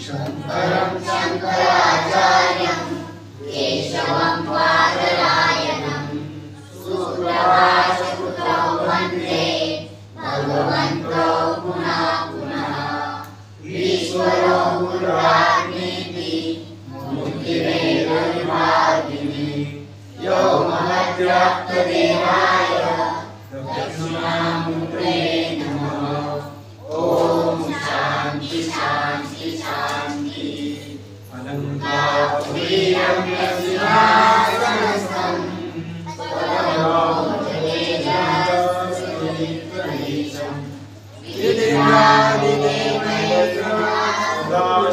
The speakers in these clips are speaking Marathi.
शंकरं शंकराचार्यं केशवं बादरायणं सुप्रभातपुत्रौ वन्दे भगवन्तौ पुनः पुनः ईश्वरो गुरुरात्मेति मूर्तिभेदविभागिनी यो महद्व्याप्तदेहाय दक्षिणामूर्तये नमः। ओम शांति शांति शांति। अनन्तापुरीयं सिंहासनस्थं स्वयं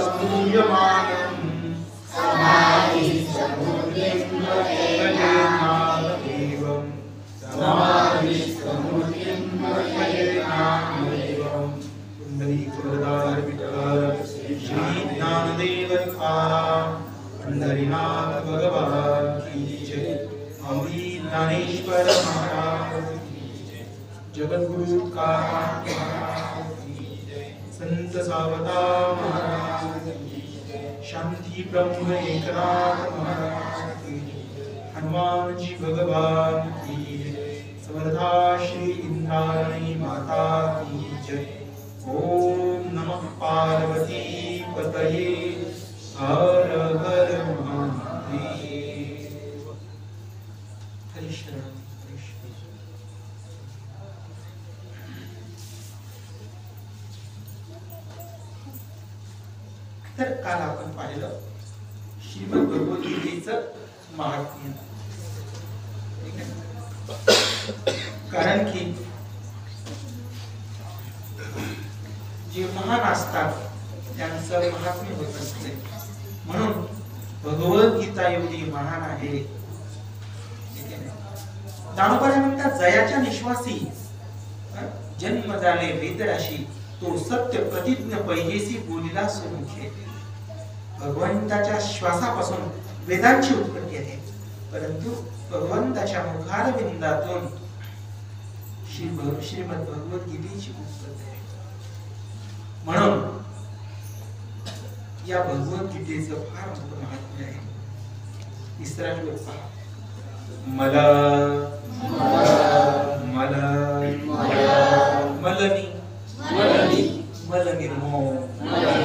स्तूयमानं समाधिस्थमूर्तिं भजेनामदेवं समाधिस्थमूर्तिं भजेनामदेवं। पुंडरीकवरदार विठ्ठल श्री ज्ञानदेव तुकाराम पंढरीनाथ भगवान की जय। माऊली ज्ञानेश्वर महाराज की जय। जगद्गुरु तुकाराम महाराज की जय। संत सावता महाराज की जय। शांति ब्रह्म एकनाथ महाराज की जय। हनुमान जी भगवान की जय। समर्था श्री इंद्राणी माता की जय। ओम नमः पार्वती पतये हर हर महादेव। हरि शरण हरि शरण। तर काल आपण पाहिलं श्रीमद भगवद्गीतेचं महात्म्य। कारण की जे महान असतात त्यांचं महात्म्य होत असते, म्हणून भगवद्गीता एवढी महान आहे। दानोबाला म्हणतात जयाच्या निश्वासी जन्म झाले वेदराशी, तो सत्य प्रतिज्ञ पैजेसी बोलिला सुमुखे। भगवंताच्या श्वासापासून वेदांची उत्पत्ती आहे, परंतु भगवंताच्या मुखारविंदातून श्रीमद भगवद्गीतेची उत्पत्ती आहे। म्हणून या भगवद्गीतेचं फार मोठं महात्म्य आहे। तिसरा श्लोक पहा। मला मला मलनी मलनिर्मोचनम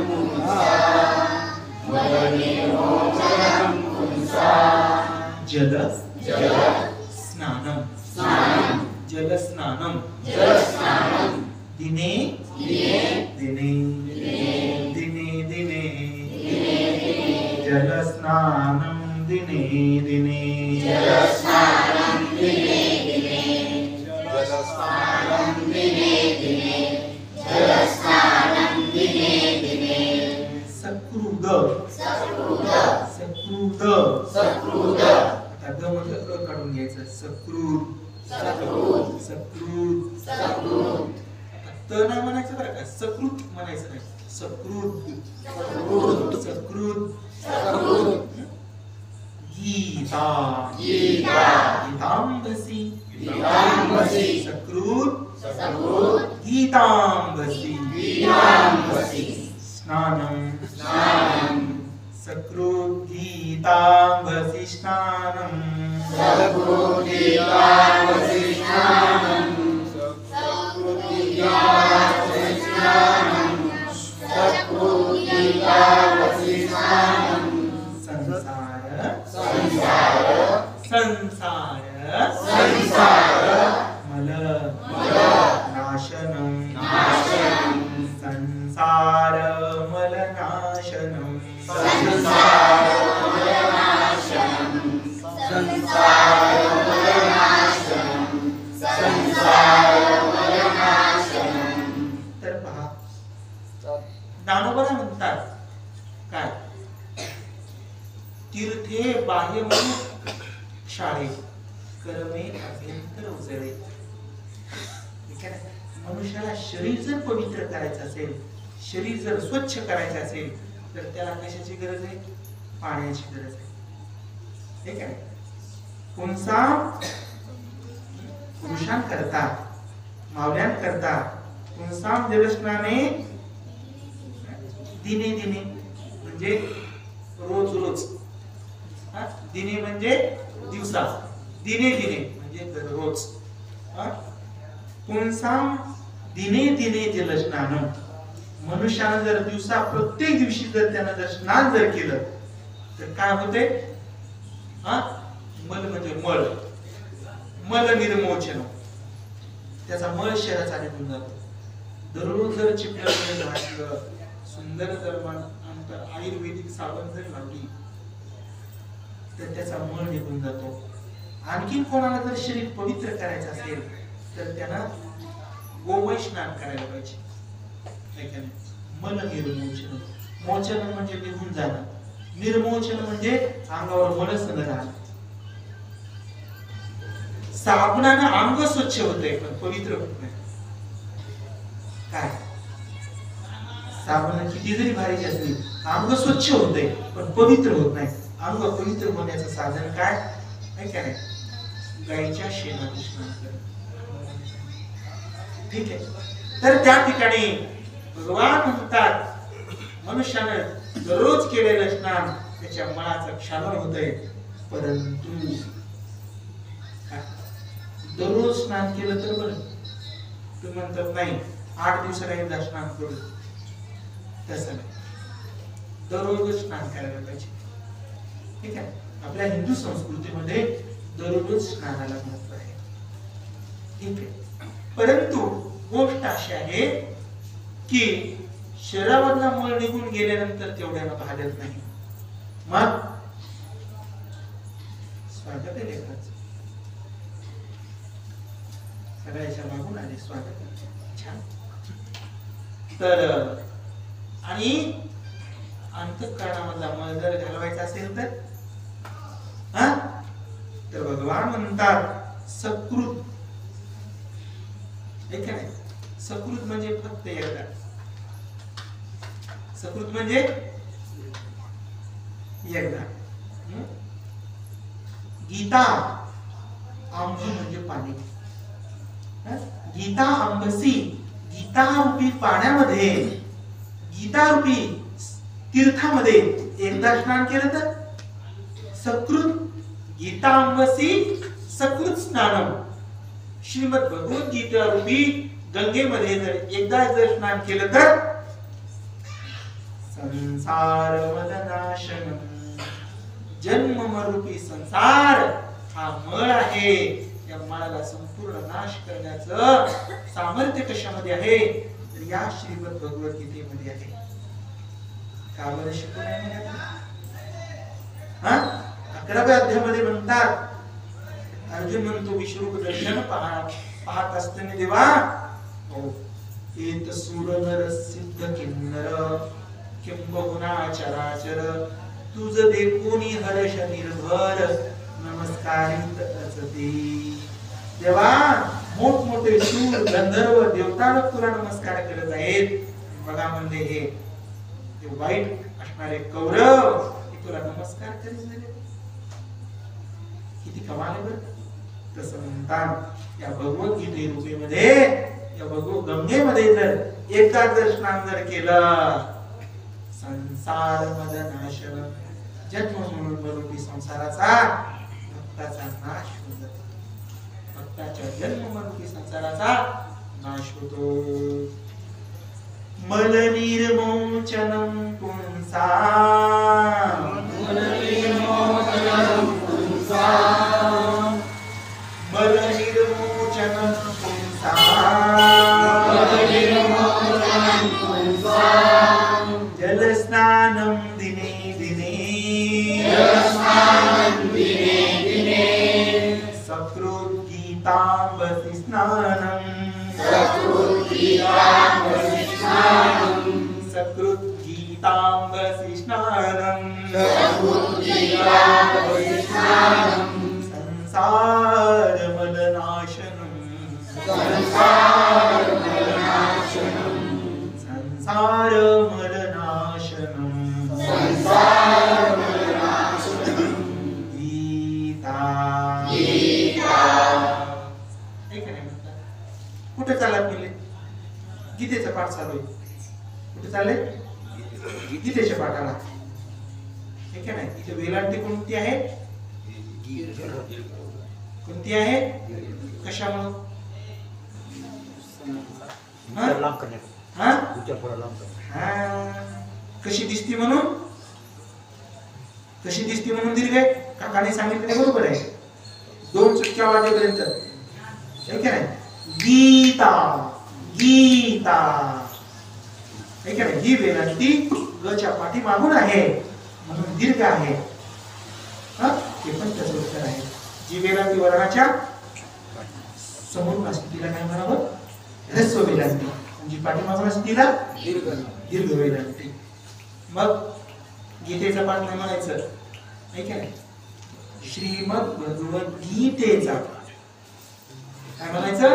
पुंसा मलनिर्मोचनम पुंसा जल स्नानम जल स्नानम दिने दिने दिने दिने जल स्नानम दिने दिने सकृद काढून घ्यायचं। सकृद त नाही म्हणायचं बरं का, सकृत म्हणायचं नाही। सकृद गीता गीतांबसी सकृत गीतांबसी स्नानम सकृत गीतांबसी स्नानम संसार मल नाशनम संसार मल नाशनम तर पहा दानोबाला म्हणतात काय, तीर्थे बाह्य शाळे कर्मे अभ्यंतर उजळे. मनुष्याला शरीर जर पवित्र करायचं असेल, शरीर जर स्वच्छ करायचं असेल, तर त्याला कशाची गरज आहे? पाण्याची गरज आहे. ठीक आहे. पुंसा पुरुषांकरता, मावल्यांकरता पुंसाम जलस्नाने दिने दिने म्हणजे रोज रोज. दिने म्हणजे दिवसा, दिने दिने म्हणजे दररोज. पुंसाम दिने दिने जलस्नान. मनुष्यानं जर दिवसा प्रत्येक दिवशी जर त्यानं जर स्नान जर केलं तर काय होते? मल म्हणजे मळ, मल निर्मोचन. त्याचा मळ शरीराचा निघून जातो. दररोज जर चिपळून घातलं, सुंदर जर आयुर्वेदिक साबण जर लावली तर त्याचा मळ निघून जातो. आणखी कोणाला जर शरीर पवित्र करायचं असेल तर त्यानं गोमय स्नान करायला पाहिजे. मल निर्मोचन. मोचन म्हणजे निघून जाणं, निर्मोचन म्हणजे अंगावर मळच न राहणं. साबणानं अंग स्वच्छ होते पण पवित्र होत नाही. काय? साबण किती जरी भारीची असली, अंग स्वच्छ होते पण पवित्र होत नाही. अंग पवित्र होण्याचं साधन काय आहे? काय? गायीच्या शेणाने स्नान करणे. ठीक आहे. तर त्या ठिकाणी भगवान म्हणतात मनुष्याने दररोज केलेलं स्नान त्याच्या मनाचं क्षालन होतंय. परंतु दररोज स्नान केलं तर बरं. तुम्ही म्हणतात नाही 8 दिवसाला एकदा स्नान करू, तसं नाही. दररोज स्नान करायला पाहिजे. ठीक आहे. आपल्या हिंदू संस्कृतीमध्ये दररोज स्नानाला महत्व आहे. ठीक आहे. परंतु गोष्ट अशी आहे की शरीरावरला मळ निघून गेल्यानंतर तेवढ्याला भागत नाही. मग स्वागत आहे लेकराचं. सगळ्याच्या मागून आले स्वागत. छान. तर आणि अंतःकरणामधला मळ जर घालवायचा असेल तर भगवान म्हणतात सकृत. ठीक आहे. सकृत म्हणजे फक्त एकदा. सकृत म्हणजे एकदा. गीता आंब म्हणजे पाणी. गीता आंबसी. गीता रूपी पाण्यामध्ये, गीता रूपी तीर्थामध्ये एकदा स्नान केलं तर सकृत गीता आंबसी सकृत स्नानम. श्रीमद भगवत गीता रूपी गंगेमध्ये जर एकदा जर स्नान केलं तर संसार मदनाशनम. जन्म मरूपी संसार हा मळ आहे. या मळाला संपूर्ण नाश करण्याचं सामर्थ्य कशामध्ये आहे? तर या श्रीमद भगवत गीतेमध्ये आहे. का बरं शिकवून आहे? 11व्या अध्यायामध्ये म्हणतात, अर्जुन म्हणतो विश्वरूप दर्शन पाहत असताना देवा एत सूर नर सिद्ध किन्नर किंबहुना चराचर तुझ देखोनी हर्ष निर्भर नमस्कारित असते. देवा मोठमोठे शूर गंधर्व देवता लोक तुला नमस्कार करत आहेत. बघा म्हणले हे वाईट असणारे कौरव तुला नमस्कार करीत झाले. किती कमाल आहे बरं. तसं म्हणतात या भगवद्गीते रूपेमध्ये, या भगवत गंगेमध्ये जर एकदा जर स्नान जर केलं संसार मदनाशन, जन्म म्हणून संसाराचा भक्ताचा नाश होतो. भक्ताच्या जन्मरूपी संसाराचा नाश होतो. मल निर्मोचनम पुंसा. मल निर्मोचनम पुंसा. मल निर्मोचनम पुंसा. मल निर्मोचनम पुंसा. जल स्नानम दिने दिने. जल स्नानम दिने दिने. सकृत गीतांबसी स्नानम. सकृत गीतांबसी स्नानम. सकृत गीतांबसी स्नानम. सकृत गीतांबसी स्नानम. संसार संसारमलनाशनम् गीता कुठे चाललात मुले? गीतेचा पाठ चालू आहे. कुठे चालले? गीतेच्या पाठाला. ठीक आहे ना. इथे वेलांटी कोणती आहे? कोणती आहे? कशामुळे? कशी दिसती म्हणून? कशी दिसती म्हणून दीर्घ आहे. काकाने सांगितले बरोबर आहे. 2 चुटक्या वाजेपर्यंत. ठीक आहे ना. गीता गीता. ठीक आहे ना. ही वेलांटी गच्या पाठी मागून आहे म्हणून दीर्घ आहे. हे पण त्याचं उत्तर आहे. जी वेलांटी वर्णाच्या समोरून असते तिला काय म्हणावं? ह्रस्व वेलांटी. जी पाठीमागून असते तिला दीर्घ वेलांटी. मग गीतेचा पाठ नाही म्हणायचं. ठीक आहे. श्रीमद भगवद्गीतेचा काय म्हणायचं?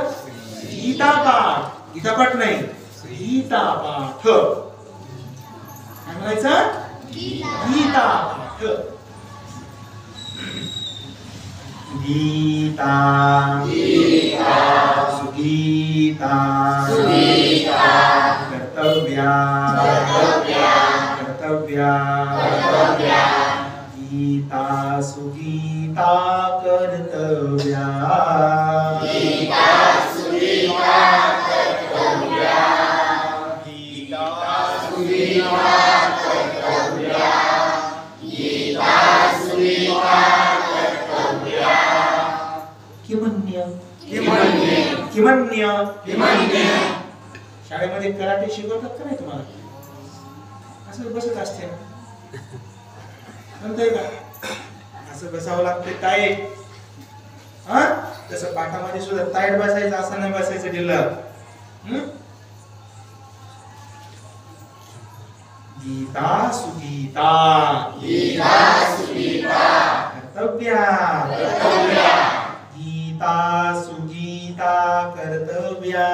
गीता पाठ. गीता पाठ नाही, गीता पाठ. काय म्हणायचं? गीता पाठ. गीता सुगीता कर्तव्या गीता सुगीता कर्तव्या. शाळेमध्ये कराटे शिकवतात का नाही तुम्हाला? असं बसत असते म्हणतोय का? असं बसावं लागते टाईट. तसं पाठामध्ये सुद्धा टाईट बसायचं, असं नाही बसायचं ढिल्लं. गीता सुगीता कर्तव्या. गीता सुगीता कर्तव्या.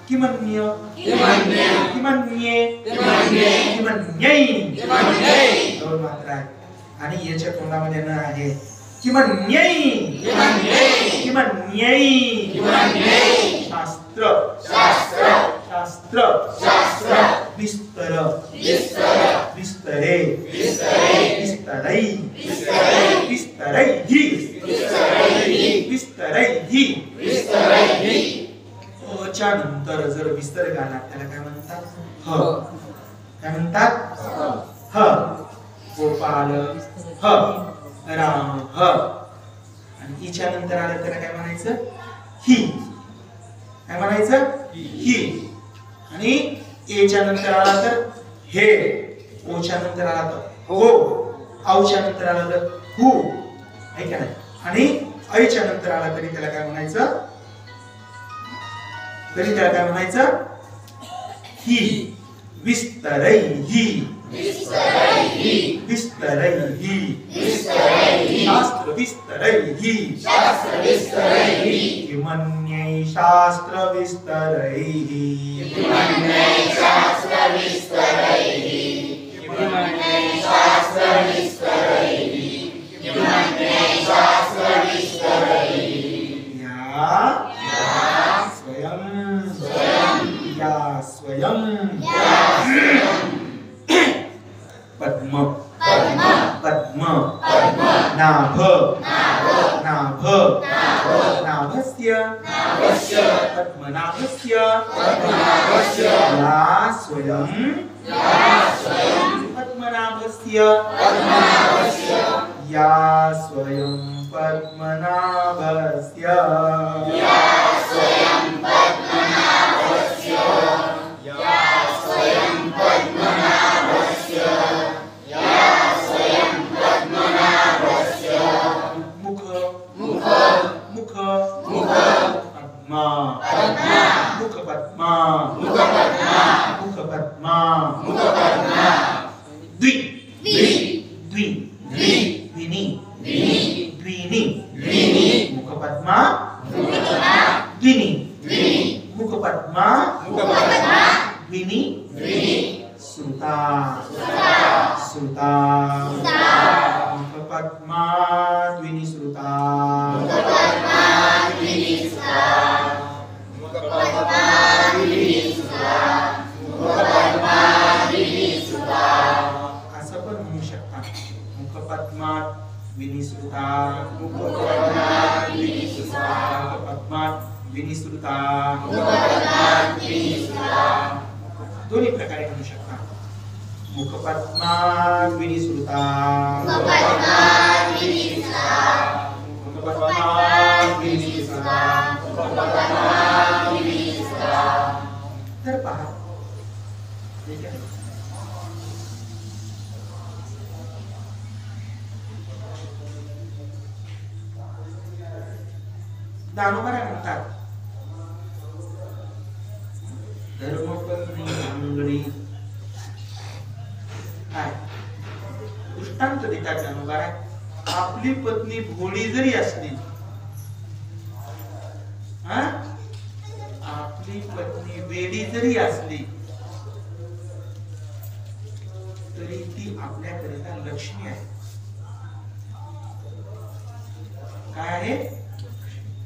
किमन्ये दोन मात्रा आहेत आणि याच्या तोंडामध्ये न आहे. किमन्ये शास्त्र विस्तर विस्तरे विस्तरैहि. च्या नंतर जर विस्तर गाला त्याला काय म्हणतात? ह. काय म्हणतात? ह. गोपाल ह. राम ह. आणि ईच्या नंतर आलं त्याला काय म्हणायचं? ही. काय म्हणायचं? ही. आणि एच्या नंतर आला तर हे. ओच्या नंतर आला तर हो. औच्या नंतर आला तर हु. आहे का नाही? आणि ऐच्या नंतर आला तरी त्याला काय म्हणायचं? तरी त्याला काय म्हणायचं? ही. विस्तरैहि. शास्त्र विस्तरैहि. किमन्ये शास्त्र विस्तरैहि. स्वयं पद्म नाभ नाभस्य पद्मनाभस्य या स्वयं पद्मनाभस्य या स्वयं पद्मनाभस्य. मुख पद्मा मुखपद्मा मुखपद्मा द्वि द्वि द्विनी द्विनी मुखपद्मा द्विनी मुखपद्मा द्विनी श्रुता श्रुता मुखपद्मा द्विनी श्रुता असं पण म्हणू शकता मुखपद्मात विनिश्रुता मुखपद्मात विनिश्रुता दोन्ही प्रकारे म्हणू शकता मुखपद्मात विनिश्रुता मुखपद्मात विनिश्रुता तर पहा ठीक आहे दानोबाला म्हणतात धर्मपत्नी अंगडी काय दृष्टांत देतात दानोबाला आपली पत्नी भोळी जरी असली आपली पत्नी वेडी जरी असली तरी ती आपल्याकरिता लक्ष्मी आहे काय आहे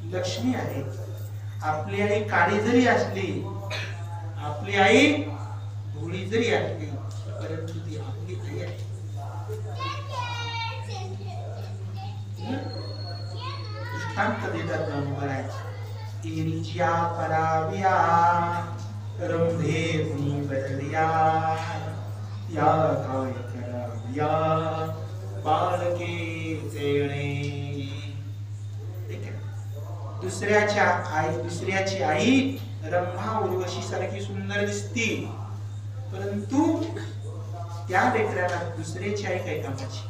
लक्ष्मी आहे आपली आई काळी जरी असली आपली आई भोळी जरी असली परंतु ती आपली आई आहे दृष्टांत देतात महाराज इरिजिया पराविया रंभे भूमी बदलिया या काय कराविया बालके चेणे दुसऱ्याची आई रंभा उर्वशी सारखी सुंदर दिसती परंतु त्या लेकराला दुसऱ्याची आई काय कामाची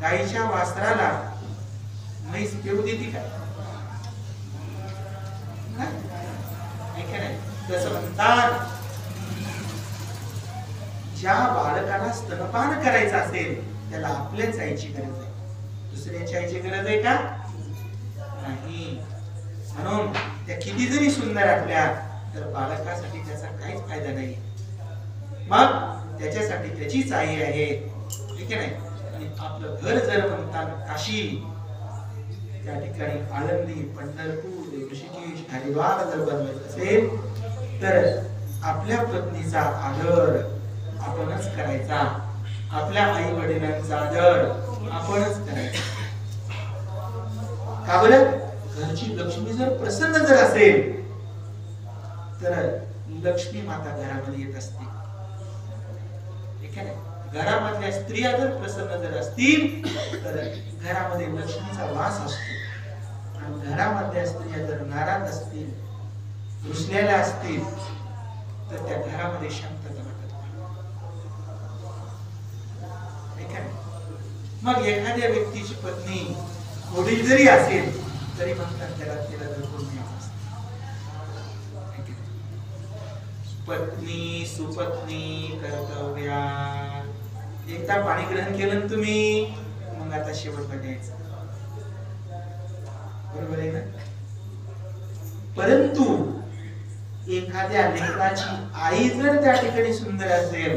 गाईच्या वासराला म्हैस पिऊ देते का तसं म्हणतात ज्या बालकाला स्तनपान करायचं असेल त्याला आपल्याच आईची गरज आहे दुसऱ्याच्या आईची गरज आहे का नाही म्हणून त्या किती जरी सुंदर असल्या तर बालकासाठी त्याचा काहीच फायदा नाही मग त्याच्यासाठी त्याचीच आई आहे ठीक आहे नाही आणि आपलं घर जर म्हणतात काशी त्या ठिकाणी आळंदी पंढरपूर ऋषिकेश हरिद्वार जर बनवायचं असेल तर आपल्या पत्नीचा आदर आपणच करायचा आपल्या आई वडिलांचा आदर आपणच करायचा का बरं घरची लक्ष्मी जर प्रसन्न जर असेल तर लक्ष्मी माता घरामध्ये येत असते ठीक आहे घरामधल्या स्त्रिया जर प्रसन्न जर असतील तर घरामध्ये लक्ष्मीचा वास असतो आणि घरामधल्या स्त्रिया जर नाराज असतील रुसलेल्या असतील तर त्या घरामध्ये शांतता मग एखाद्या व्यक्तीची पत्नी वडील जरी असेल तरी म्हणतात त्याला धरून पत्नी सुपत्नी कर्तव्या एकदा पाणी ग्रहण केलं तुम्ही मग आता शेवटला द्यायचं बरोबर आहे ना परंतु एखाद्या लेकराची आई जर त्या ठिकाणी सुंदर असेल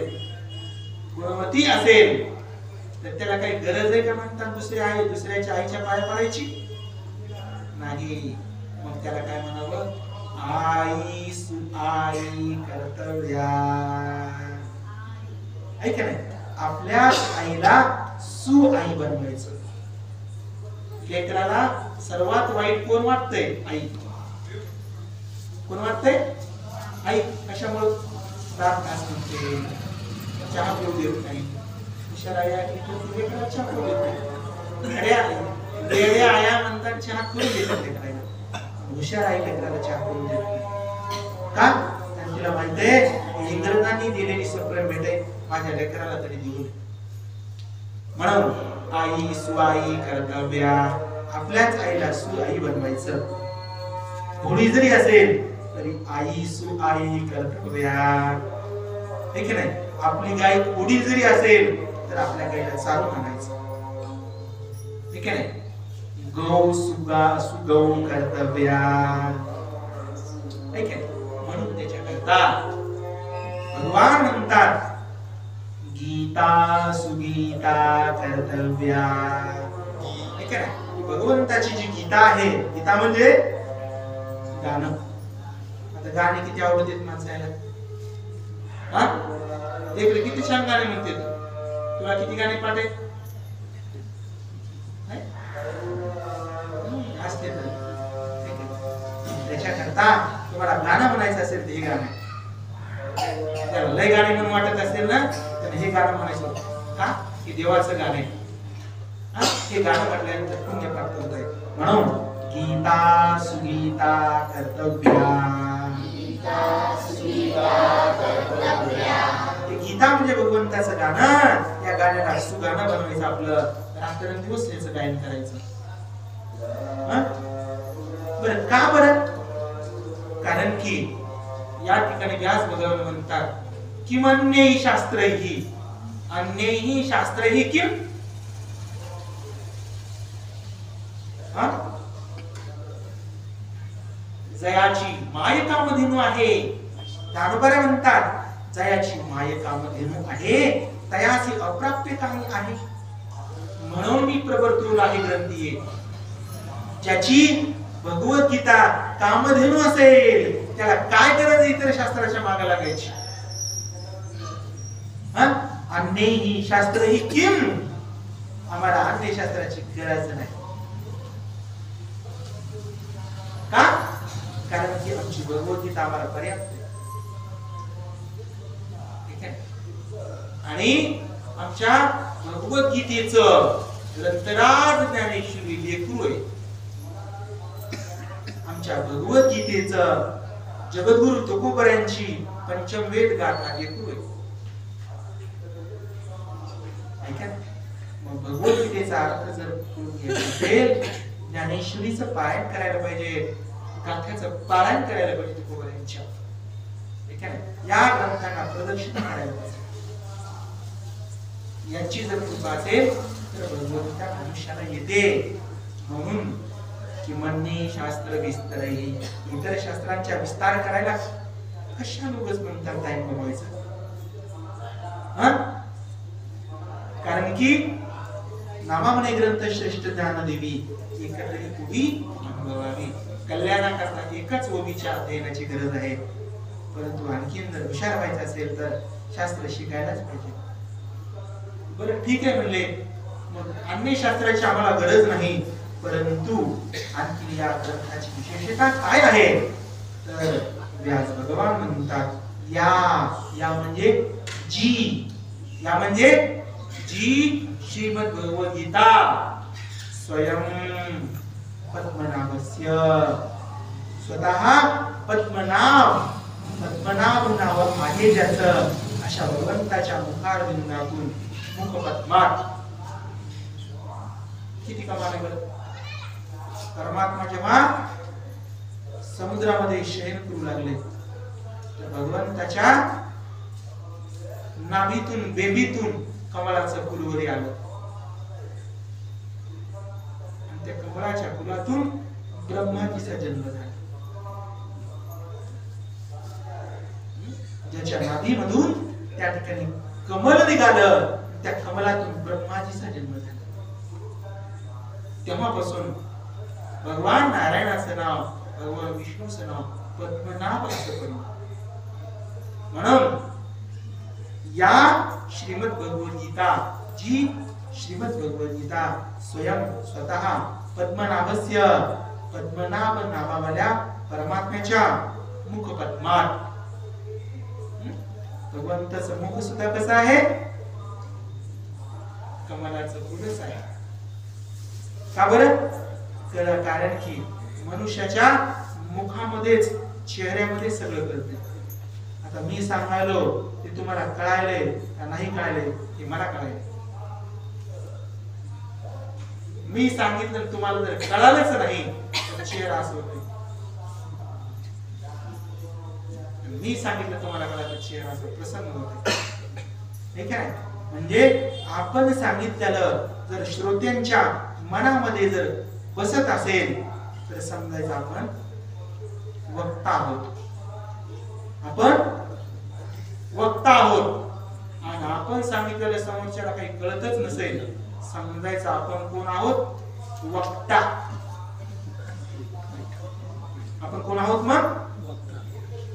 गुणवती असेल तर त्याला काही गरज आहे का म्हणतात दुसऱ्याच्या आईच्या पाया पडायची नाही मग त्याला काय म्हणावं आई सुआई कर्तव्या ऐक नाही आपल्या आईला सुआई बनवायचं लेकराला सर्वात वाईट कोण वाटतंय आई कोण वाटतंय आई कशामुळे दात घासते चहा पिऊ देत नाही आया म्हणतात चहा करून देतात लेकराला हुशार आई लेकराला चहा करून देत का कारण तिला माहितीये इंद्रजांनी दिलेली सप्रेम भेटे माझ्या लेकराला तरी देऊ म्हणून आई सुआई कर्तव्या आपल्याच आईला सु आई बनवायचं. थोडी जरी असेल तरी आई सु आई कर्तव्या, हे की नाही. आपली गाय थोडी जरी असेल तर आपल्या गायला चालून आणायचं, हे की नाही. गौ सुगौ कर्तव्या, हे की नाही. म्हणून त्याच्याकरता भगवान म्हणतात गीता सुगीता कर्तव्या, हे की नाही. भगवंताची जी गीता आहे, गीता म्हणजे गाणं. आता गाणे किती आवडतात माणसाला, हा? देखले किती छान गाणे म्हणते. तुला किती गाणे पाठ आहेत? असते तर त्याच्याकरता तुम्हाला गाणं म्हणायचं असेल तर हे गाणं, त्याला लय गाणे म्हणून वाटत असेल ना तर हे गाणं म्हणायचं. का? हे देवाचं गाणं आहे. हे गाणं म्हटल्यानंतर पुण्य प्राप्त होत आहे. म्हणून गीता सुगीता कर्तव्या, गीता म्हणजे भगवंताचं गाणं. या गाण्याला सुगाणं बनवायचं, आपलं रात्रंदिवस याचं गायन करायचं. बरं का बरं? कारण की या ठिकाणी व्यास भगवान म्हणतात किम अन्यैहि शास्त्रैहि, अन्यैहि शास्त्रैहि किम, जयाची माय कामधेनू आहे. दानोबा म्हणतात जयाची माय कामधेनू आहे, तयाची अप्राप्य काही आहे. म्हणून मी प्रवर्तून आहे ग्रंथी, ज्याची भगवद्गीता कामधेनू असेल त्याला काय गरज इतर शास्त्राच्या मागे लागायची. अन्यैहि शास्त्रैहि किम, आम्हाला अन्य शास्त्राची गरज नाही. का? कारण की आमची भगवद्गीता आम्हाला पर्याप्त आहे. ठीक आहे. आणि आमच्या भगवद्गीतेचं ग्रंथराज ज्ञानेश्वरी लेकरू आहे. आमच्या भगवद्गीतेचं जगद्गुरु तुकोबऱ्यांची पंचमवेद गाथा लेकरू आहे. मग भगवद्गीतेचा अर्थ जर असेल, ज्ञानेश्वरीचं पारायण करायला पाहिजे, गाथ्याचं पारायण करायला पाहिजे तुकोबऱ्यांच्या. ठीक आहे. या ग्रंथांना प्रदर्शित करायला पाहिजे. याची जर कृपा असेल तर भगवद्गीता मनुष्याला येते. म्हणून किमन्ये शास्त्र विस्तरैहि, इतर शास्त्रांच्या विस्तार करायला कशाला उगाच म्हणतात टाइम गमवायचा. कारण की नामामने ग्रंथ श्रेष्ठ ज्ञान देवी, एकत्र उभी अनुभवावी. कल्याणाकरता एकच ओबीच्या अध्ययनाची गरज आहे. परंतु आणखीन जर हुशार व्हायचं असेल तर शास्त्र शिकायलाच पाहिजे. बरं ठीक आहे म्हणले, मग अन्य शास्त्राची आम्हाला गरज नाही, परंतु आणखी या ग्रंथाची विशेषता काय आहे तर व्यास भगवान म्हणतात या म्हणजे जी, या म्हणजे जी श्रीमद भगवद्गीता स्वयं पद्मनाभस्य, स्वतः पद्मनाभ नाव आहे ज्याचं, अशा भगवंताच्या मुखारविंदातून मुखपद्मात किती कमाल आहे बरं. परमात्मा जेव्हा समुद्रामध्ये शयन करू लागले तर भगवंताच्या नाभीतून बेबीतून कमळाचं फुलवरी आलं आणि त्या कमळाच्या फुलातून ब्रह्माजीचा जन्म झाला. ज्याच्या नाभीमधून त्या ठिकाणी कमळ निघालं, त्या कमलातून ब्रह्माजीचा जन्म झाला. तेव्हापासून भगवान नारायणाचं नाव, भगवान विष्णूचं नाव पद्मनाभ असं पडलं. म्हणून या श्रीमद भगवद्गीता, जी श्रीमद भगवद्गीता स्वतः पद्मनाभस्य, पद्मनाभ नावावाल्या परमात्म्याच्या मुखपद्मात. भगवंताचं मुख सुद्धा कसं आहे? कमलाचं फुलच आहे. का बरं? कारण की मनुष्याच्या मुखामध्येच, चेहऱ्यामध्ये सगळं कळते. आता मी सांगायलो ते तुम्हाला कळायले का नाही कळायले हे मला कळायले. मी सांगितलं तुम्हाला जर कळालंच नाही तर चेहरा असं होतोय. मी सांगितलं तुम्हाला कळालं चेहरा असं प्रसन्न होते. ठीक आहे. म्हणजे आपण सांगितलेलं जर श्रोत्यांच्या मनामध्ये जर बसत असेल तर समजायचं आपण वक्ता आहोत. आपण वक्ता आहोत. आणि आपण सांगितलेलं समोरच्याला काही कळतच नसेल समजायचं आपण कोण आहोत? वक्ता. आपण कोण आहोत मग?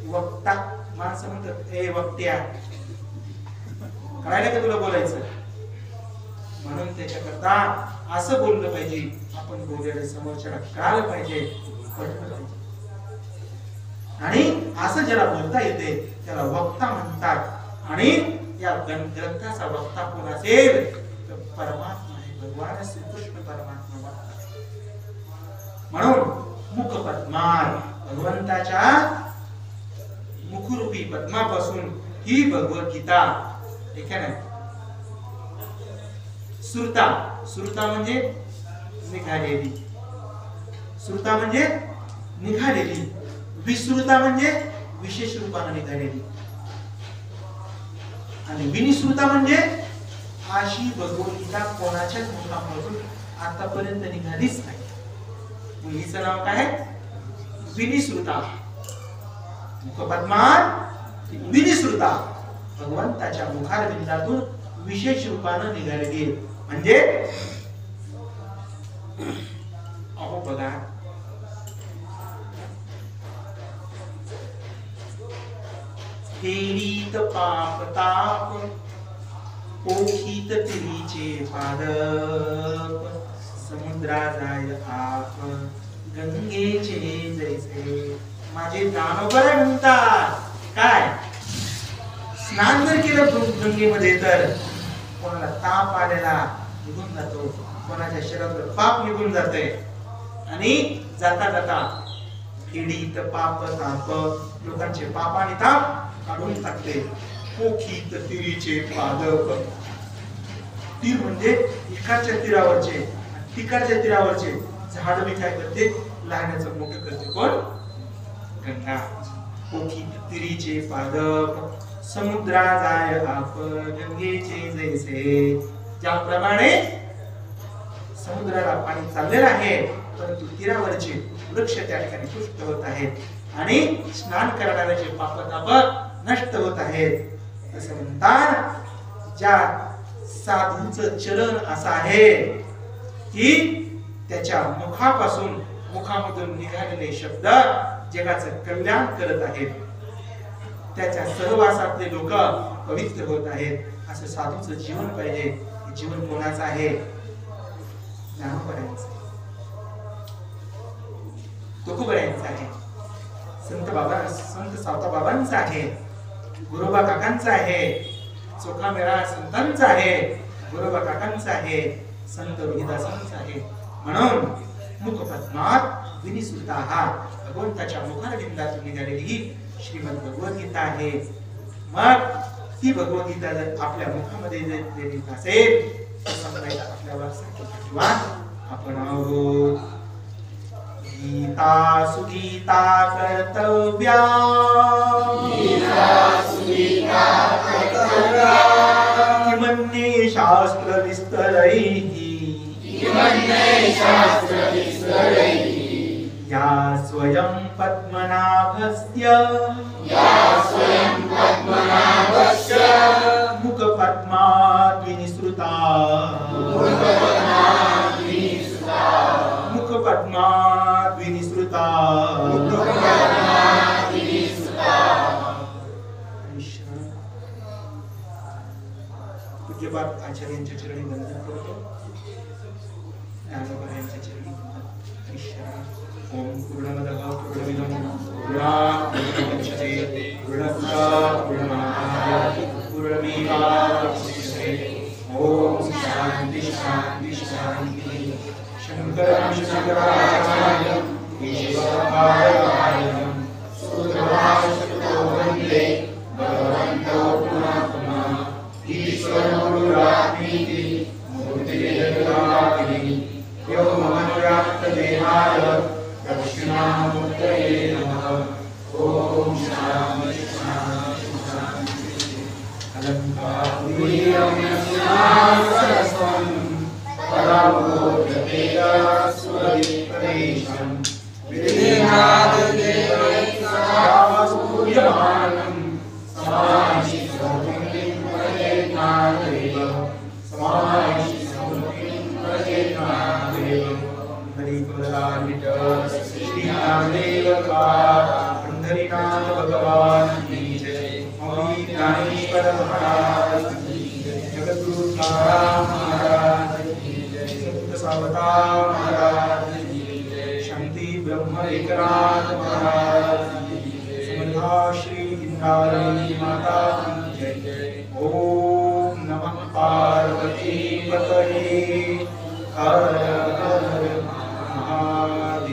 वक्ता. माणसं म्हणतात ए वक्त्या, कळायला का तुला बोलायचं? म्हणून त्याच्याकरता असं बोललं पाहिजे, आपण बोललेलं समोरच्याला कळालं पाहिजे, पटलं पाहिजे. आणि असं ज्याला बोलता येते त्याला वक्ता म्हणतात. आणि या ग्रंथाचा वक्ता कोण असेल तर परमात्मा आहे, भगवान श्रीकृष्ण परमात्मा. म्हणून मुख पद्मार, भगवंताच्या मुखरूपी पद्मापासून ही भगवद्गीता. ठीक आहे ना. श्रुता, श्रुता म्हणजे निघालेली. श्रुता म्हणजे निघालेली. विश्रुता म्हणजे विशेष रूपाने निघालेली. आणि विनिश्रुता म्हणजे अशी भगवद्गीता कोणाच्याच मुखापासून आतापर्यंत निघालीच नाही. मुलीचं नाव काय? विनिश्रुता. मुखपद्मात विनिश्रुता, भगवंताच्या मुखारविंदातून विशेष रूपाने निघालेली. म्हणजे अहो बघा, हेरीत पाप ताप पोखीत तिरीचे पादप, समुद्रा जाय आप गंगेचे जैसे. माझे दानोबर म्हणतात काय, स्नान जर केलं गंगेमध्ये तर कोणाला ताप आलेला निघून जातो, कोणाच्या शरीरात पाप निघून जाते. आणि जाता जाता पीडित पाप ताप, लोकांचे पाप आणि ताप काढून टाकते. पोखीत तिरीचे पादप, तीर म्हणजे इकडच्या तीरावरचे, तिकडच्या तीरावरचे झाड बी काय करते, लहानाचं मोठं करते. कोण? गंगा. पोखीत तिरीचे पादप, समुद्रा जाय आप गंगेचे जैसे. ज्याप्रमाणे समुद्राला पाणी चाललेलं आहे परंतु तीरावरचे वृक्ष त्या ठिकाणी पुष्ट होत आहेत आणि स्नान करणाऱ्याचे पाप ताप नष्ट होत आहेत. असं म्हणतात ज्या साधूचं चलन असं आहे की त्याच्या मुखापासून, मुखामधून निघालेले शब्द जगाचं कल्याण करत आहेत. त्याच्या सहवासातले लोक पवित्र होत आहेत. असं साधूचं जीवन पाहिजे. हे जीवन कोणाचं आहे? ज्ञानोबरायांचं, तुकोबरायांचं आहे, संत बाबा, संत सावता बाबांचं आहे, गुरुबा काकांचं आहे, चोखा मेळा संतांचा आहे, गुरुबा काकांचा आहे, संत रोहिदासांचा आहे. म्हणून मुखपद्मात विनिसुता हा भगवंताच्या मुखारविंदातून निघालेली ही श्रीमद भगवद्गीता आहे. मग ही भगवद्गीता जर आपल्या मुखामध्ये जर असेल तर समजायचं आपल्यावर आपण आहोत. गीता सुगीता कर्तव्या, किमन्ये शास्त्र विस्तरैः, या स्वयं पद्मनाभस्य, मुखपद्मात् विनिसृता, मुखपद्मात् विनिसृता. पूज्यपाद आचार्यांच्या चरणी वंदन करतो. ज्ञानोबरायांच्या चरणी वंदन. ओम पूर्णमदः पूर्णमिदं पूर्णात् मुदच्यते पूर्णस्य पूर्णमादाय पूर्णमेवावशिष्यते. ओम शांति शांति शांति. शंकरं शंकराचार्यं केशवाचार्यं सूत्रभाष्यकृतो वन्दे भगवन्तो पुनः पुनः ईश्वरो गुरुरात्मेति मूर्तिर्जगदात्मनि परामोदतेजस्वरिप्रदेशं विदेहादेवैकसूर्यमानं समायिषि सौमिं प्रयत्नादेव समायिषि सौमिं प्रयत्नादेव हरिपुराणित श्रीनादेवका पंढरीनाथ भगवान की जय मौली ज्ञानेश्वर महाराज की जय जगद्गुरु तुकाराम महाराज की जय संत सावता महाराज की जय शांति ब्रह्म एकनाथ महाराज की जय समर्था श्री इंद्राणी माता की जय ओम नमः पार्वती पतये हर हर महादेव।